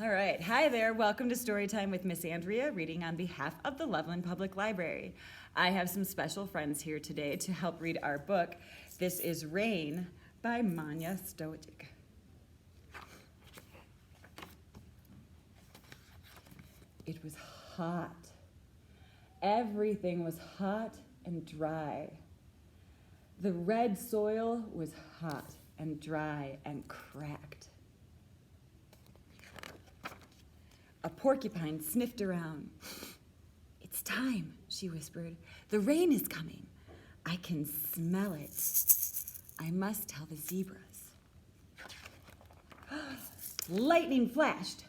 All right. Hi there. Welcome to Storytime with Miss Andrea, reading on behalf of the Loveland Public Library. I have some special friends here today to help read our book. This is Rain by Manya Stojic. It was hot. Everything was hot and dry. The red soil was hot and dry and cracked. A porcupine sniffed around. "It's time," she whispered. "The rain is coming. I can smell it. I must tell the zebras." Lightning flashed.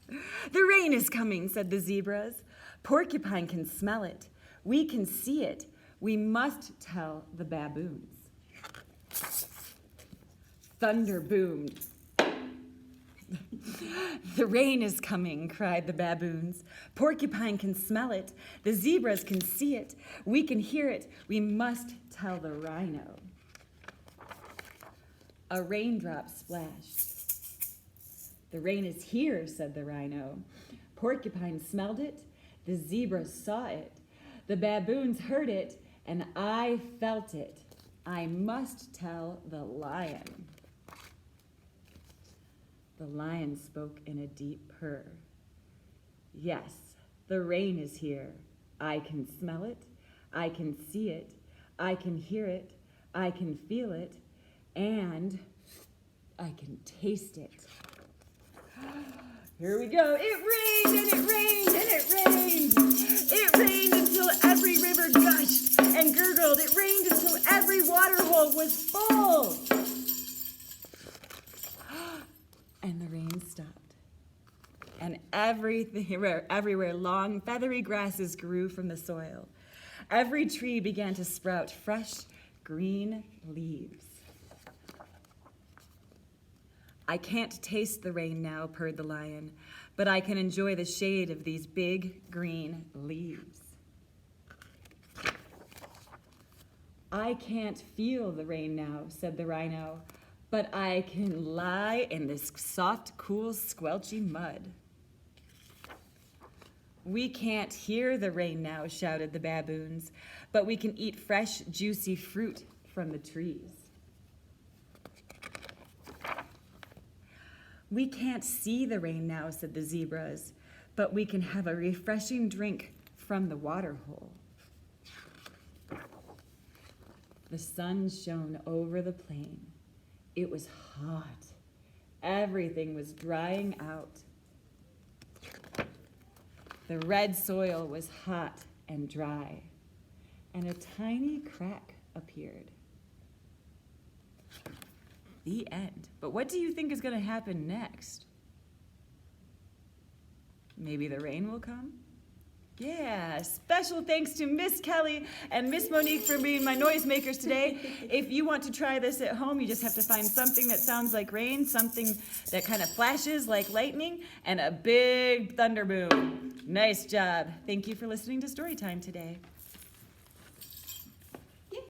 "The rain is coming," said the zebras. "Porcupine can smell it. We can see it. We must tell the baboons." Thunder boomed. "The rain is coming," cried the baboons. "Porcupine can smell it. The zebras can see it. We can hear it. We must tell the rhino." A raindrop splashed. "The rain is here," said the rhino. "Porcupine smelled it. The zebras saw it. The baboons heard it, and I felt it. I must tell the lion." The lion spoke in a deep purr. "Yes, the rain is here. I can smell it. I can see it. I can hear it. I can feel it. And I can taste it." Here we go. It rained and it rained and it rained. It rained until every river gushed and gurgled. It rained until every water hole was full. And the rain stopped. And everywhere long, feathery grasses grew from the soil. Every tree began to sprout fresh, green leaves. "I can't taste the rain now," purred the lion, "but I can enjoy the shade of these big, green leaves." "I can't feel the rain now," said the rhino, "but I can lie in this soft, cool, squelchy mud." "We can't hear the rain now," shouted the baboons, "but we can eat fresh, juicy fruit from the trees." "We can't see the rain now," said the zebras, "but we can have a refreshing drink from the water hole." The sun shone over the plain. It was hot. Everything was drying out. The red soil was hot and dry, and a tiny crack appeared. The end. But what do you think is going to happen next? Maybe the rain will come? Yeah, special thanks to Miss Keleigh and Miss Monique for being my noisemakers today. If you want to try this at home, you just have to find something that sounds like rain, something that kind of flashes like lightning, and a big thunder boom. Nice job. Thank you for listening to Storytime today.